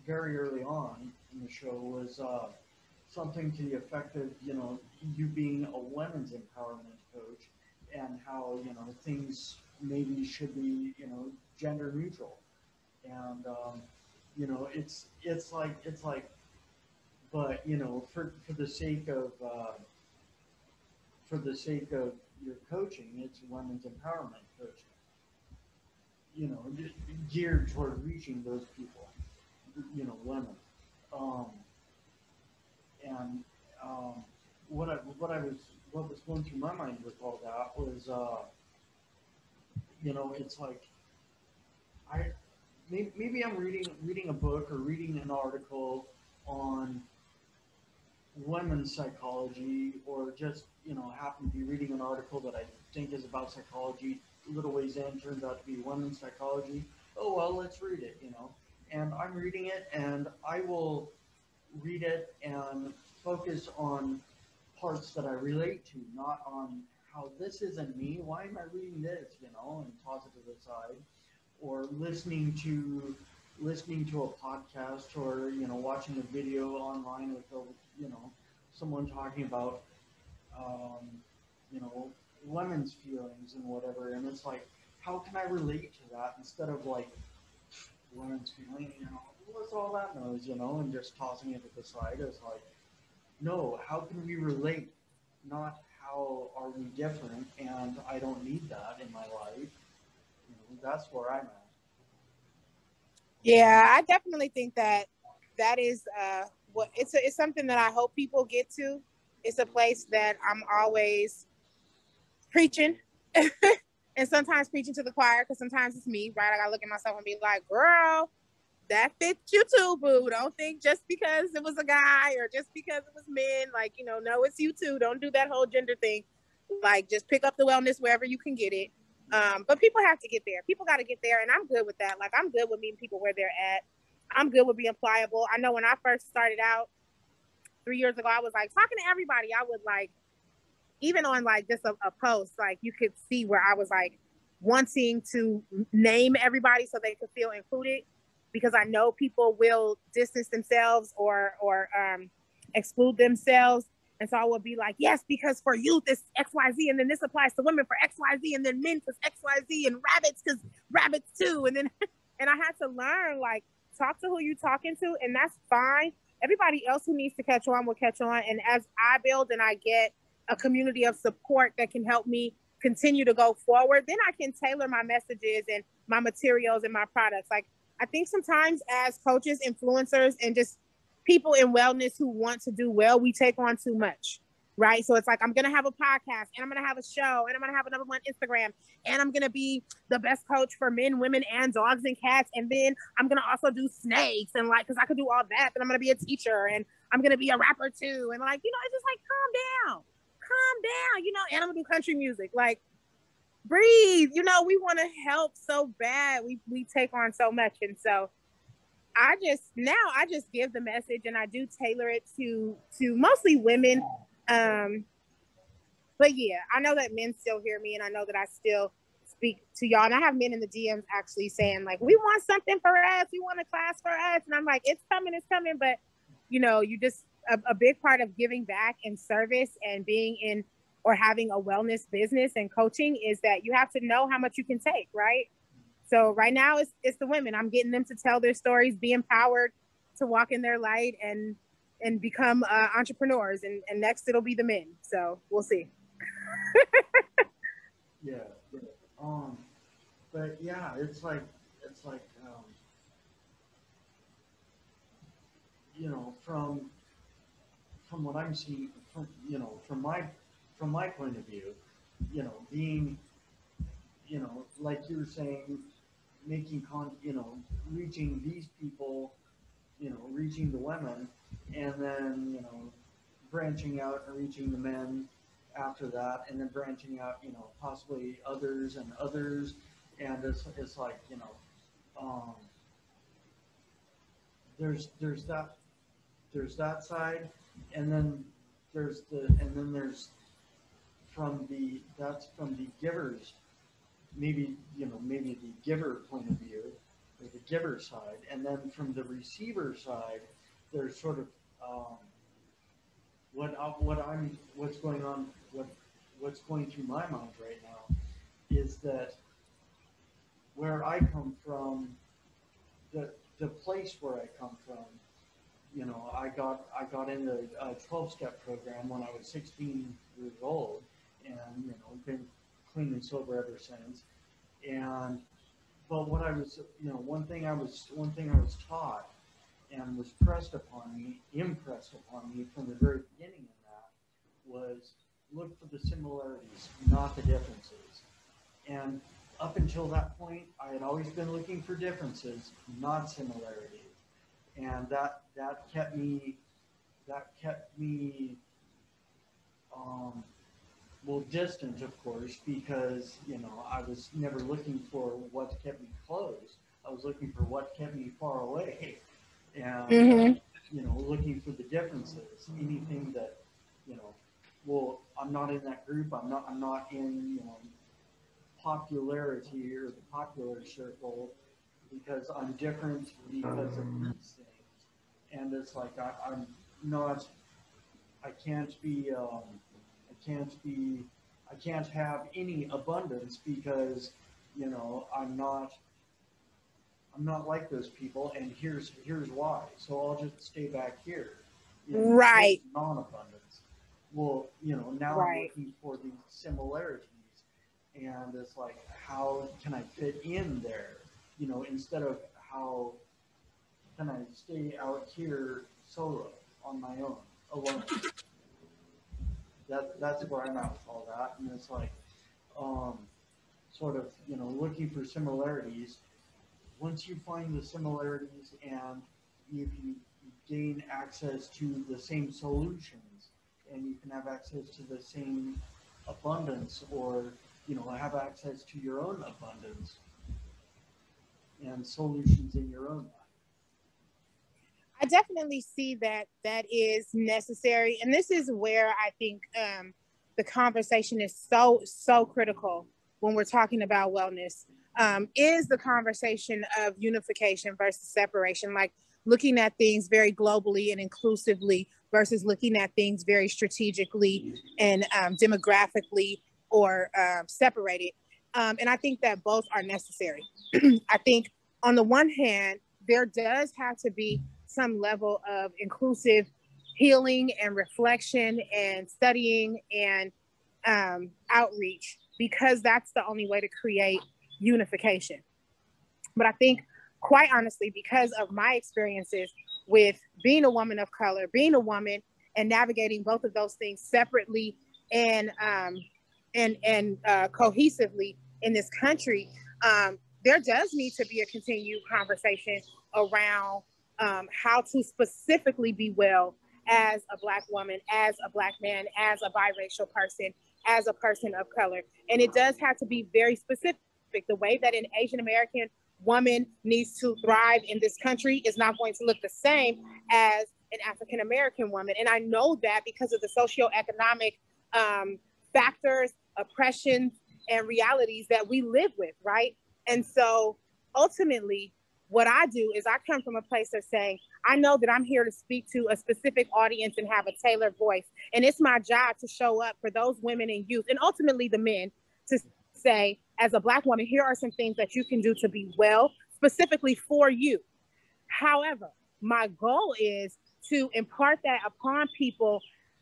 very early on in the show was something to the effect of, you being a women's empowerment coach and how, things maybe should be, gender neutral. And, it's like, but, for the sake of, your coaching, it's women's empowerment coaching, geared toward reaching those people, women. Um, and what was going through my mind with all that was, it's like I maybe I'm reading a book or reading an article on women's psychology, or just happen to be reading an article that I think is about psychology. A little ways in, turns out to be women's psychology. Oh well, let's read it. And I'm reading it, and I will read it and focus on parts that I relate to, not on how this isn't me. Why am I reading this? And toss it to the side, or listening to a podcast, or watching a video online with someone talking about um, you know women's feelings and whatever. And it's like, how can I relate to that instead of like women's feeling? What's all that noise? And just tossing it to the side. Is like, no, how can we relate? Not how are we different, and I don't need that in my life. That's where I'm at. Yeah, I definitely think that that is what it's something that I hope people get to. It's a place that I'm always preaching and sometimes preaching to the choir, because sometimes it's me, right? I gotta look at myself and be like, girl, that fits you too, boo. Don't think just because it was a guy or just because it was men, like, no, it's you too. Don't do that whole gender thing. Like, just pick up the wellness wherever you can get it. But people have to get there. People got to get there, and I'm good with that. Like, I'm good with meeting people where they're at. I'm good with being pliable. I know when I first started out 3 years ago, I was like talking to everybody. I would like, even on like just a post, like you could see where I was like wanting to name everybody so they could feel included, because I know people will distance themselves or exclude themselves. And so I would be like, yes, because for youth it's XYZ, and then this applies to women for XYZ, and then men because XYZ, and rabbits because rabbits too. And then and I had to learn, like, talk to who you talking to, and that's fine. Everybody else who needs to catch on will catch on. And as I build and I get a community of support that can help me continue to go forward, then I can tailor my messages and my materials and my products. Like, I think sometimes as coaches, influencers, and just people in wellness who want to do well, we take on too much, right? So it's like, I'm going to have a podcast, and I'm going to have a show, and I'm going to have another one on Instagram, and I'm going to be the best coach for men, women, and dogs and cats. And then I'm going to also do snakes, and like, because I could do all that. Then I'm going to be a teacher, and I'm going to be a rapper too. And like, it's just like, calm down, and I'm going to do country music. Like, breathe. We want to help so bad. We take on so much. And so I just give the message, and I do tailor it to mostly women. But yeah, I know that men still hear me, and I know that I still speak to y'all. And I have men in the DMs actually saying like, we want something for us. We want a class for us. And I'm like, it's coming. But you just, a big part of giving back and service and being in or having a wellness business and coaching is that you have to know how much you can take, right? So right now it's the women. I'm getting them to tell their stories, be empowered to walk in their light and become entrepreneurs. And next it'll be the men. So we'll see. Yeah. Um, but yeah, it's like from what I'm seeing, from my point of view, being, like you were saying, reaching these people, reaching the women, and then branching out and reaching the men after that, and then branching out, possibly others and others. And it's like, um, there's that side, and then there's from the givers, maybe the giver point of view. or the giver side, and then from the receiver side, there's sort of what's going on, what's going through my mind right now is that where I come from, the place where I come from, I got into a 12-step program when I was 16 years old, and been clean and sober ever since. And but what I was, one thing I was taught and was impressed upon me from the very beginning of that was look for the similarities, not the differences. And up until that point, I had always been looking for differences, not similarities. And that kept me um, well distant, of course, because I was never looking for what kept me close. I was looking for what kept me far away, and Mm-hmm. looking for the differences. Anything that you know, well, I'm not in that group. I'm not in popularity or the popular circle because I'm different because of these things. And it's like I'm not. I can't be. I can't be. I can't have any abundance because I'm not. I'm not like those people, and here's why. So I'll just stay back here in Right. non-abundance. Well, now I'm Right. looking for these similarities, and it's like, how can I fit in there? Instead of how can I stay out here solo on my own, alone? That's where I'm at with all that, and it's like, um, sort of, looking for similarities. Once you find the similarities and if you gain access to the same solutions and you can have access to the same abundance or have access to your own abundance and solutions in your own life. I definitely see that that is necessary. And this is where I think the conversation is so critical when we're talking about wellness, is the conversation of unification versus separation, like looking at things very globally and inclusively versus looking at things very strategically and demographically or separated. And I think that both are necessary. I think on the one hand, there does have to be some level of inclusive healing and reflection and studying and outreach, because that's the only way to create unification. But I think, quite honestly, because of my experiences with being a woman of color, being a woman, and navigating both of those things separately and cohesively in this country, there does need to be a continued conversation around how to specifically be well as a Black woman, as a Black man, as a biracial person, as a person of color. And it does have to be very specific. The way that an Asian American woman needs to thrive in this country is not going to look the same as an African American woman. And I know that because of the socioeconomic factors, oppressions, and realities that we live with, right? And so ultimately, what I do is I come from a place of saying, I know that I'm here to speak to a specific audience and have a tailored voice. And it's my job to show up for those women and youth, and ultimately the men, to say, as a Black woman, here are some things that you can do to be well, specifically for you. However, my goal is to impart that upon people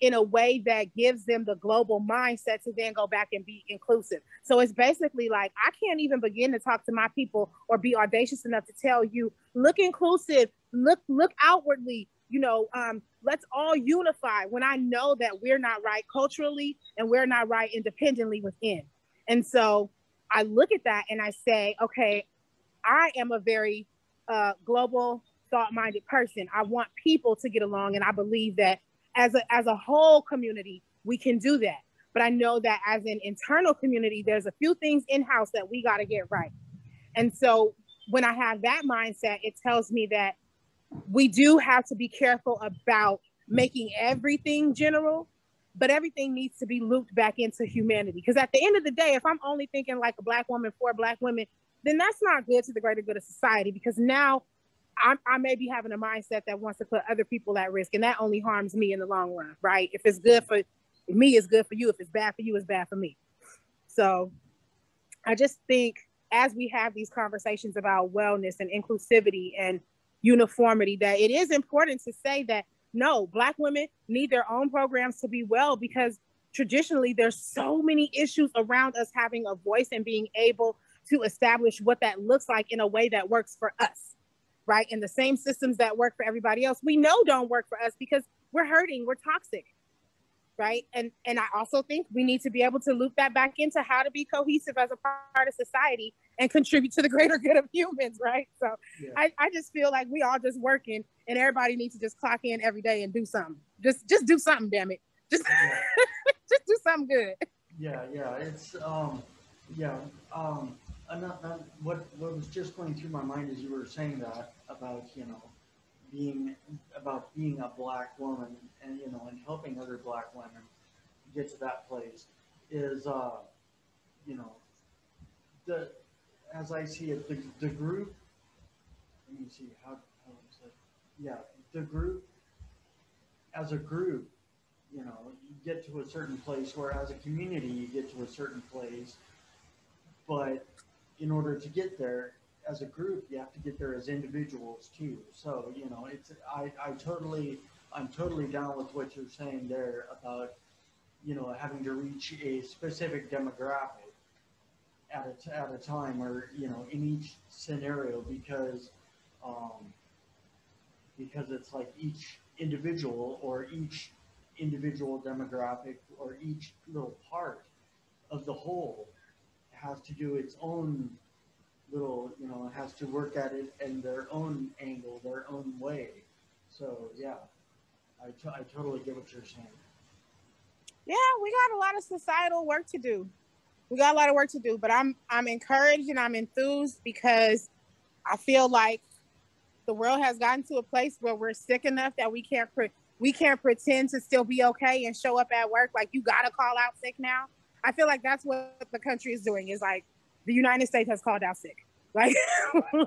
in a way that gives them the global mindset to then go back and be inclusive. So it's basically like, I can't even begin to talk to my people or be audacious enough to tell you, look inclusive, look outwardly, let's all unify, when I know that we're not right culturally and we're not right independently within. And so I look at that and I say, okay, I am a very global, thought-minded person. I want people to get along, and I believe that as a whole community, we can do that. But I know that as an internal community, there's a few things in-house that we got to get right. And so when I have that mindset, it tells me that we do have to be careful about making everything general, but everything needs to be looped back into humanity. Because at the end of the day, if I'm only thinking like a Black woman for Black women, then that's not good to the greater good of society, because now I may be having a mindset that wants to put other people at risk, and that only harms me in the long run, right? If it's good for me, it's good for you. If it's bad for you, it's bad for me. So I just think as we have these conversations about wellness and inclusivity and uniformity, that it is important to say that no, Black women need their own programs to be well, because traditionally there's so many issues around us having a voice and being able to establish what that looks like in a way that works for us, right? And the same systems that work for everybody else, we know don't work for us because we're hurting, we're toxic, right? And I also think we need to be able to loop that back into how to be cohesive as a part of society and contribute to the greater good of humans, right? So yeah. I just feel like we all just working, and everybody needs to just clock in every day and do something. Just do something, damn it. Just just do something good. Yeah, it's yeah. What was just going through my mind as you were saying that about being a Black woman, and and helping other Black women get to that place is the as I see it, the group. Let me see how is it? Yeah, the group as a group, you get to a certain place, where as a community you get to a certain place, but in order to get there as a group, you have to get there as individuals too. So it's I'm totally down with what you're saying there about having to reach a specific demographic at a time, or in each scenario, because it's like each individual demographic, or each little part of the whole has to do its own little, has to work at it in their own angle, their own way. So yeah, I totally get what you're saying. Yeah, we got a lot of societal work to do. But I'm encouraged and I'm enthused, because I feel like the world has gotten to a place where we're sick enough that we can't pretend to still be okay and show up at work like you gotta call out sick now. I feel like that's what the country is doing. Is like the United States has called out sick. Like,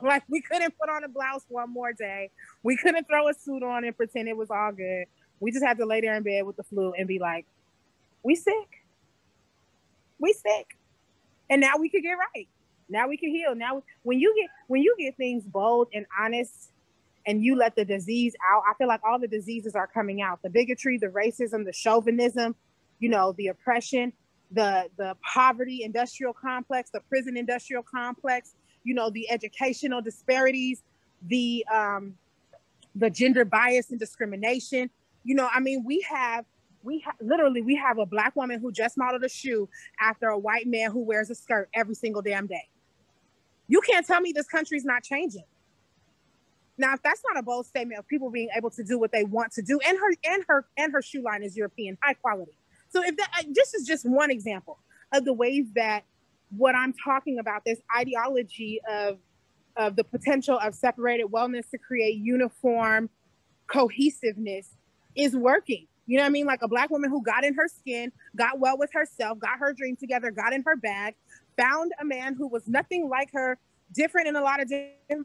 like we couldn't put on a blouse one more day. We couldn't throw a suit on and pretend it was all good. We just had to lay there in bed with the flu and be like, we sick. And now we could get right. Now we can heal. Now, when you get things bold and honest, and you let the disease out, I feel like all the diseases are coming out. The bigotry, the racism, the chauvinism, the oppression, the poverty industrial complex, the prison industrial complex, the educational disparities, the gender bias and discrimination. We have a Black woman who just modeled a shoe after a white man who wears a skirt every single damn day. You can't tell me this country's not changing. Now, if that's not a bold statement of people being able to do what they want to do, and her shoe line is European, high quality. So if this is just one example of the ways that what I'm talking about, this ideology of the potential of separated wellness to create uniform cohesiveness is working. You know what I mean? Like a Black woman who got in her skin, got well with herself, got her dream together, got in her bag, found a man who was nothing like her, different in a lot of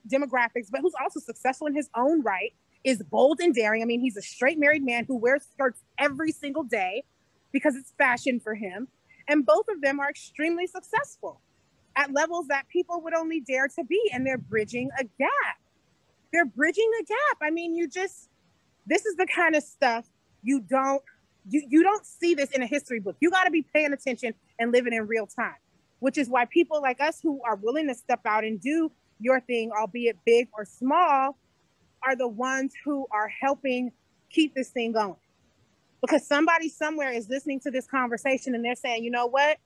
demographics, but who's also successful in his own right, is bold and daring. I mean, he's a straight married man who wears skirts every single day because it's fashion for him. And both of them are extremely successful at levels that people would only dare to be. And they're bridging a gap. I mean, this is the kind of stuff you don't see this in a history book. You got to be paying attention and living in real time, which is why people like us who are willing to step out and do your thing, albeit big or small, are the ones who are helping keep this thing going. Because somebody somewhere is listening to this conversation and they're saying, you know what?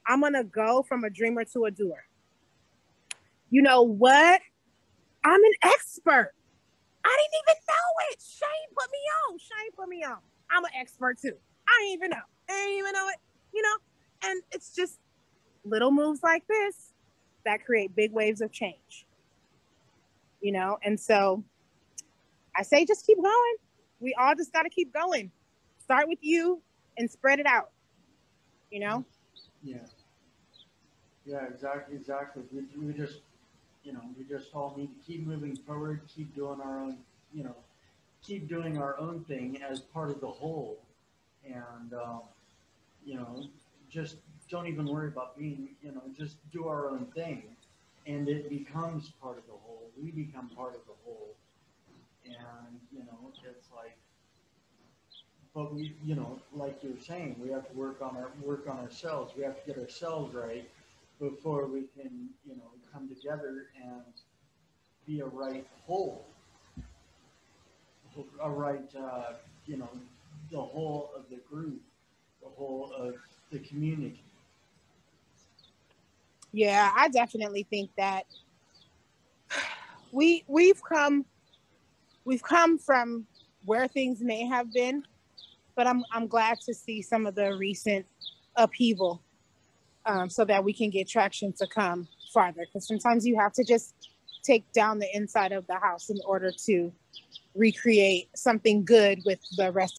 I'm going to go from a dreamer to a doer. You know what? I'm an expert. I didn't even know it. Shane put me on. I'm an expert too. I didn't even know it, and it's just little moves like this that create big waves of change, and so I say just keep going. We all just got to keep going. Start with you and spread it out, Yeah. Yeah, exactly. We just, we just all need to keep moving forward, keep doing our own, you know, keep doing our own thing as part of the whole, and you know, just don't even worry about being, just do our own thing, and it becomes part of the whole. We become part of the whole, and it's like, but we, like you're saying, we have to work on ourselves. We have to get ourselves right before we can, come together and be a right whole, a right, you know, the whole of the group, the whole of the community. Yeah, I definitely think that we've come from where things may have been, but I'm glad to see some of the recent upheaval, so that we can get traction to come farther. Because sometimes you have to just take down the inside of the house in order to recreate something good with the rest